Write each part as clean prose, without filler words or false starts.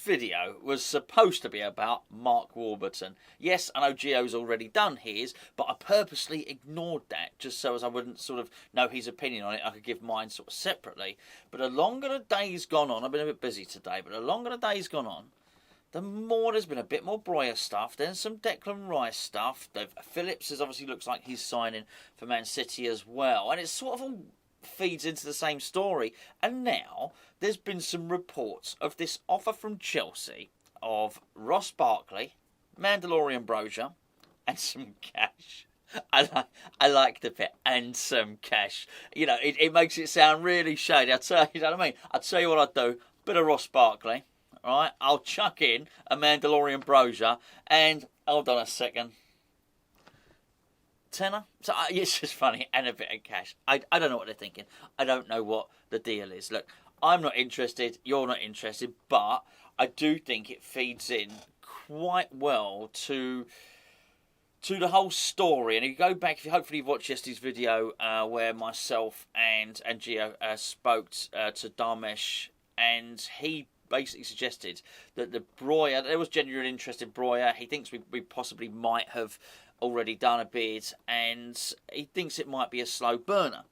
video was supposed to be about Mark Warburton. Yes, I know Gio's already done his, but I purposely ignored that just so as I wouldn't sort of know his opinion on it. I could give mine sort of separately. But the longer the day's gone on, I've been a bit busy today, but the longer the day's gone on, the more there's been a bit more Broja stuff, then some Declan Rice stuff. Phillips obviously looks like he's signing for Man City as well. And it sort of all feeds into the same story. And now there's been some reports of this offer from Chelsea of Ross Barkley, Mandalorian Broja, and some cash. I like the bit, and some cash. You know, it makes it sound really shady. You know what I mean? I'll tell you what I'd do. Bit of Ross Barkley. Right, I'll chuck in a Mandalorian Broja, and hold on a second, tenner. So it's just funny, and a bit of cash. I don't know what they're thinking. I don't know what the deal is. Look, I'm not interested. You're not interested, but I do think it feeds in quite well to the whole story. And if you go back, hopefully you've watched yesterday's video where myself and Gio spoke to Dharmesh, and he basically suggested that the Broja, there was genuine interest in Broja. He thinks we possibly might have already done a bid, and he thinks it might be a slow burner.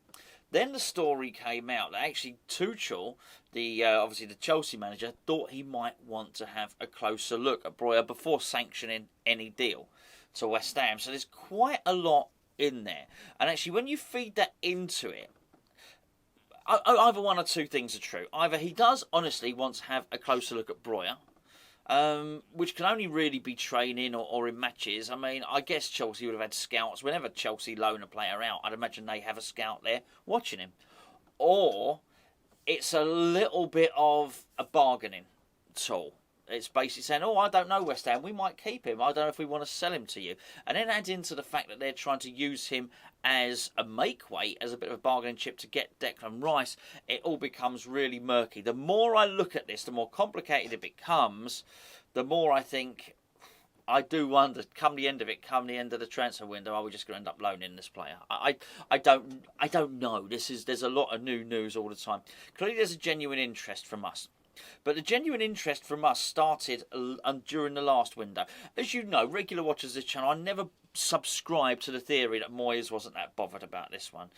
Then the story came out that actually Tuchel, obviously the Chelsea manager, thought he might want to have a closer look at Broja before sanctioning any deal to West Ham. So there's quite a lot in there. And actually when you feed that into it, either one or two things are true. Either he does honestly want to have a closer look at Broja, which can only really be training or in matches. I mean, I guess Chelsea would have had scouts. Whenever Chelsea loan a player out, I'd imagine they have a scout there watching him. Or it's a little bit of a bargaining tool. It's basically saying, I don't know, West Ham, we might keep him. I don't know if we want to sell him to you. And then add into the fact that they're trying to use him as a make-weight, as a bit of a bargaining chip to get Declan Rice. It all becomes really murky. The more I look at this, the more complicated it becomes, the more I think, I do wonder, come the end of the transfer window, are we just going to end up loaning this player? I don't know. There's a lot of new news all the time. Clearly there's a genuine interest from us. But the genuine interest from us started during the last window. As you know, regular watchers of this channel, I never subscribed to the theory that Moyes wasn't that bothered about this one.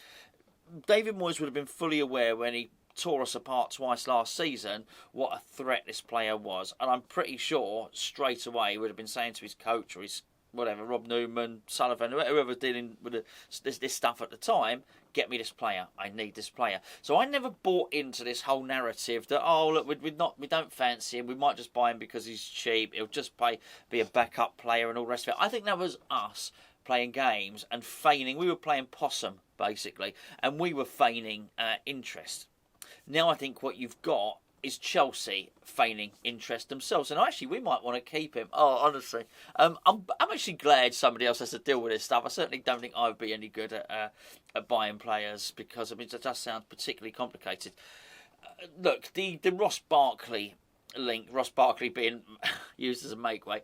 David Moyes would have been fully aware when he tore us apart twice last season what a threat this player was. And I'm pretty sure straight away he would have been saying to his coach or his whatever, Rob Newman, Sullivan, whoever dealing with this stuff at the time, get me this player. I need this player. So I never bought into this whole narrative that, look, we don't fancy him. We might just buy him because he's cheap. He'll just be a backup player and all the rest of it. I think that was us playing games and feigning. We were playing possum, basically, and we were feigning interest. Now I think what you've got is Chelsea feigning interest themselves. And actually, we might want to keep him. Honestly. I'm actually glad somebody else has to deal with this stuff. I certainly don't think I would be any good at buying players because, it just sounds particularly complicated. Look, the Ross Barkley link, Ross Barkley being used as a make-weight,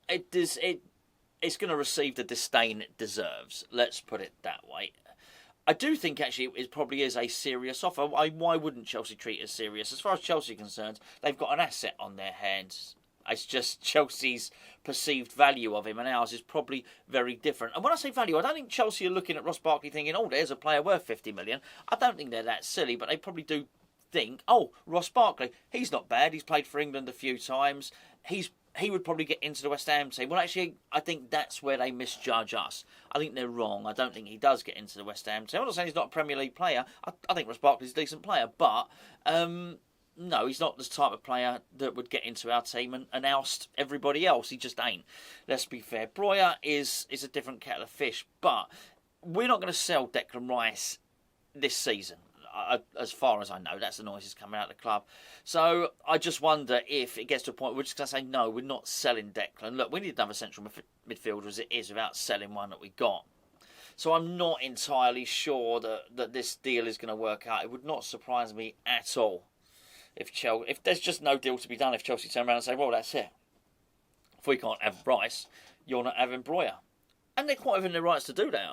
it's going to receive the disdain it deserves. Let's put it that way. I do think, actually, it probably is a serious offer. Why wouldn't Chelsea treat it as serious? As far as Chelsea are concerned, they've got an asset on their hands. It's just Chelsea's perceived value of him, and ours is probably very different. And when I say value, I don't think Chelsea are looking at Ross Barkley thinking, there's a player worth 50 million. I don't think they're that silly, but they probably do think, Ross Barkley, he's not bad. He's played for England a few times. He would probably get into the West Ham team. Well, actually, I think that's where they misjudge us. I think they're wrong. I don't think he does get into the West Ham team. I'm not saying he's not a Premier League player. I think Ross Barkley's a decent player. But, no, he's not the type of player that would get into our team and oust everybody else. He just ain't. Let's be fair. Broja is a different kettle of fish. But we're not going to sell Declan Rice this season. As far as I know, that's the noises coming out of the club. So I just wonder if it gets to a point where we're just going to say, no, we're not selling Declan. Look, we need another central midfielder as it is without selling one that we got. So I'm not entirely sure that this deal is going to work out. It would not surprise me at all if there's just no deal to be done, if Chelsea turn around and say, well, that's it. If we can't have Rice, you're not having Broja. And they're quite within their rights to do that.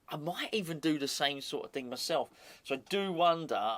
I might even do the same sort of thing myself. So I do wonder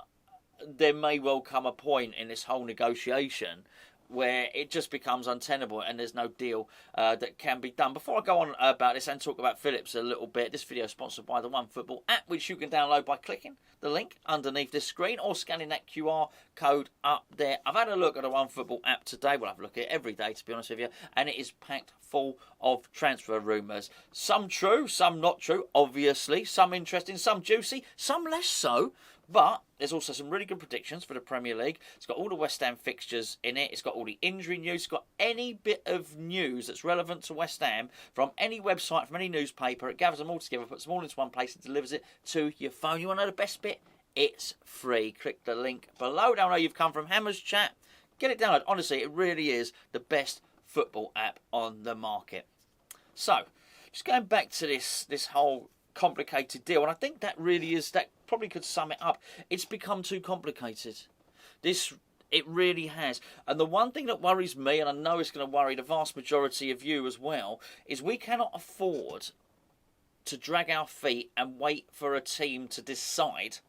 there may well come a point in this whole negotiation where it just becomes untenable and there's no deal that can be done. Before I go on about this and talk about Phillips a little bit, this video is sponsored by the OneFootball app, which you can download by clicking the link underneath this screen or scanning that QR code up there. I've had a look at the OneFootball app today. Well, I've looked at it every day, to be honest with you, and it is packed full of transfer rumours. Some true, some not true, obviously. Some interesting, some juicy, some less so. But there's also some really good predictions for the Premier League. It's got all the West Ham fixtures in it. It's got all the injury news. It's got any bit of news that's relevant to West Ham from any website, from any newspaper. It gathers them all together, puts them all into one place and delivers it to your phone. You want to know the best bit? It's free. Click the link below. Now I know you've come from Hammers Chat. Get it downloaded. Honestly, it really is the best football app on the market. So, just going back to this whole complicated deal, and I think that probably could sum it up. It's become too complicated. It really has. And the one thing that worries me, and I know it's going to worry the vast majority of you as well, is we cannot afford to drag our feet and wait for a team to decide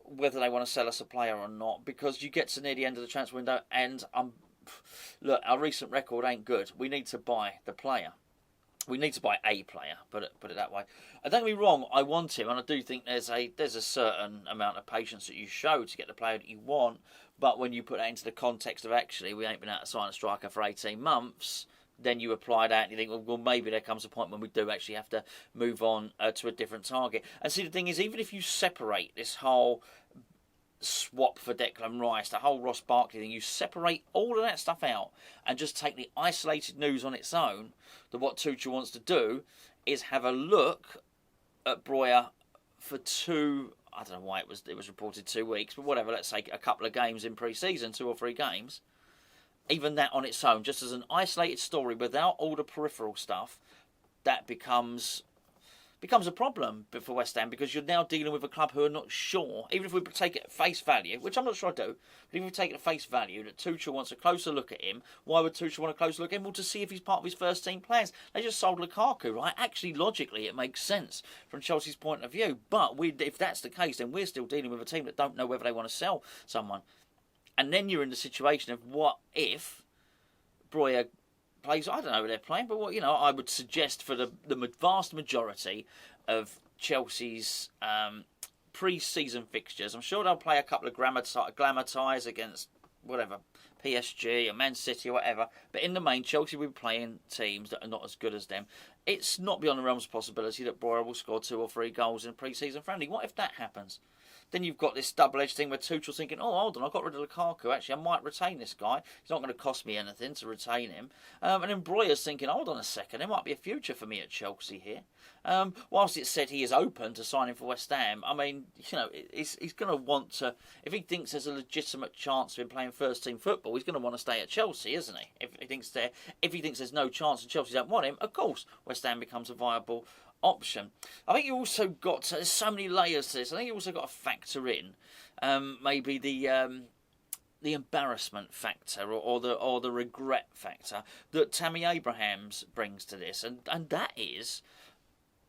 whether they want to sell us a player or not, because you get to near the end of the transfer window and look, our recent record ain't good. We need to buy the player. We need to buy a player, put it that way. And don't get me wrong, I want him, and I do think there's a certain amount of patience that you show to get the player that you want. But when you put that into the context of actually we ain't been able to sign a striker for 18 months, then you apply that and you think, well, maybe there comes a point when we do actually have to move on to a different target. And see, the thing is, even if you separate this whole swap for Declan Rice, the whole Ross Barkley thing, you separate all of that stuff out and just take the isolated news on its own, that what Tuchel wants to do is have a look at Broja for I don't know why it was reported 2 weeks, but whatever, let's say a couple of games in pre-season, 2 or 3 games. Even that on its own, just as an isolated story without all the peripheral stuff, that becomes a problem for West Ham, because you're now dealing with a club who are not sure, even if we take it at face value, which I'm not sure I do, but if we take it at face value that Tuchel wants a closer look at him. Why would Tuchel want a closer look at him? Well, to see if he's part of his first team plans. They just sold Lukaku, right? Actually, logically, it makes sense from Chelsea's point of view. But if that's the case, then we're still dealing with a team that don't know whether they want to sell someone. And then you're in the situation of what if Broja plays, I don't know who they're playing, but I would suggest for the vast majority of Chelsea's pre-season fixtures, I'm sure they'll play a couple of glamour ties against whatever, PSG or Man City or whatever, but in the main, Chelsea will be playing teams that are not as good as them. It's not beyond the realms of possibility that Broja will score 2 or 3 goals in a pre-season friendly. What if that happens? Then you've got this double-edged thing where Tuchel's thinking, oh, hold on, I got rid of Lukaku. Actually, I might retain this guy. It's not going to cost me anything to retain him. And then Broja's thinking, hold on a second, there might be a future for me at Chelsea here. Whilst it said he is open to signing for West Ham, I mean, he's going to want to, if he thinks there's a legitimate chance of him playing first-team football, he's going to want to stay at Chelsea, isn't he? If he thinks there's no chance and Chelsea don't want him, of course, West Ham becomes a viable option. I think you also got there's so many layers to this. I think you also got to factor in maybe the embarrassment factor or the regret factor that Tammy Abrahams brings to this, and that is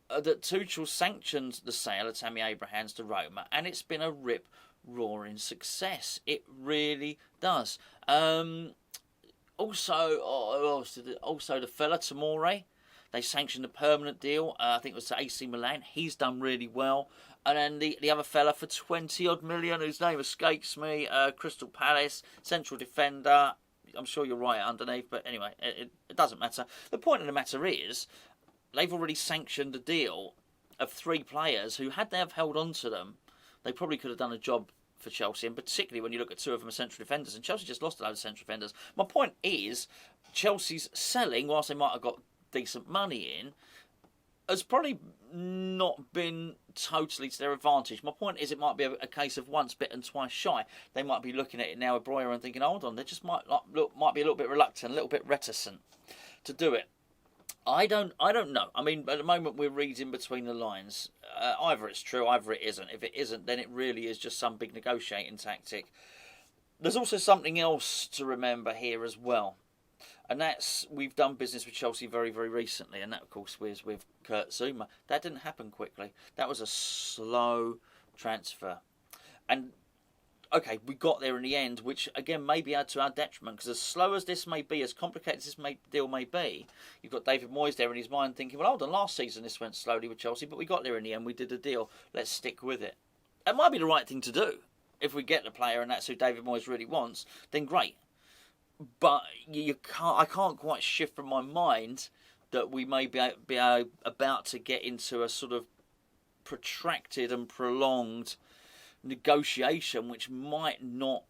that Tuchel sanctioned the sale of Tammy Abrahams to Roma, and it's been a rip-roaring success. It really does. Also the fella Tomori. They sanctioned a permanent deal. I think it was to AC Milan. He's done really well. And then the other fella for 20-odd million, whose name escapes me, Crystal Palace, central defender. I'm sure you're right underneath, but anyway, it doesn't matter. The point of the matter is, they've already sanctioned a deal of 3 players who, had they have held on to them, they probably could have done a job for Chelsea, and particularly when you look at 2 of them as central defenders, and Chelsea just lost a load of central defenders. My point is, Chelsea's selling, whilst they might have got decent money in, has probably not been totally to their advantage. My point is, it might be a case of once bitten, twice shy. They might be looking at it now with Broja and thinking, hold on, they just might be a little bit reluctant, a little bit reticent to do it. I don't know. I mean, at the moment we're reading between the lines. Either it's true, either it isn't. If it isn't, then it really is just some big negotiating tactic. There's also something else to remember here as well. And that's, we've done business with Chelsea very, very recently, and that, of course, was with Kurt Zuma. That didn't happen quickly. That was a slow transfer. And okay, we got there in the end, which again may be to our detriment, because as slow as this may be, as complicated as this deal may be, you've got David Moyes there in his mind thinking, well, hold on, last season this went slowly with Chelsea, but we got there in the end, we did a deal, let's stick with it. It might be the right thing to do. If we get the player and that's who David Moyes really wants, then great. But I can't quite shift from my mind that we may be about to get into a sort of protracted and prolonged negotiation, which might not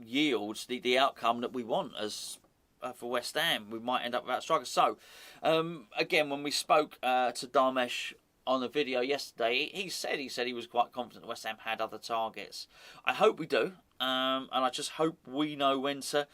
yield the outcome that we want as for West Ham. We might end up without strikers. So, again, when we spoke to Dharmesh on the video yesterday, he said he was quite confident that West Ham had other targets. I hope we do, and I just hope we know when to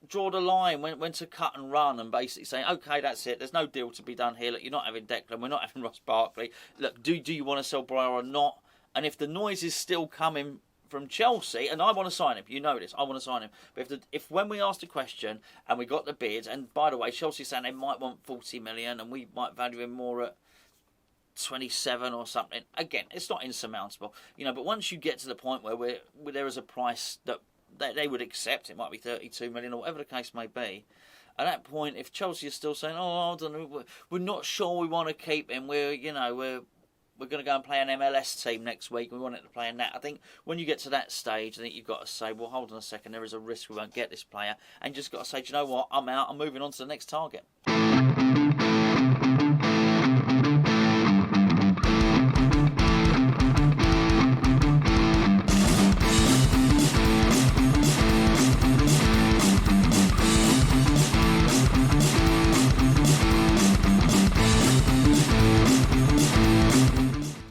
draw the line, when to cut and run, and basically say, okay, that's it. There's no deal to be done here. Look, you're not having Declan. We're not having Ross Barkley. Look, do you want to sell Broja or not? And if the noise is still coming from Chelsea, and I want to sign him, you know this, I want to sign him. But if when we asked the question and we got the bid, and by the way, Chelsea's saying they might want 40 million, and we might value him more at 27 or something. Again, it's not insurmountable, but once you get to the point where there is a price that they would accept, it might be 32 million or whatever the case may be. At that point, if Chelsea is still saying, "Oh, I don't know, we're not sure we want to keep him. We're going to go and play an MLS team next week. We want it to play in that." I think when you get to that stage, I think you've got to say, well, hold on a second, there is a risk we won't get this player. And you just got to say, do you know what, I'm out, I'm moving on to the next target.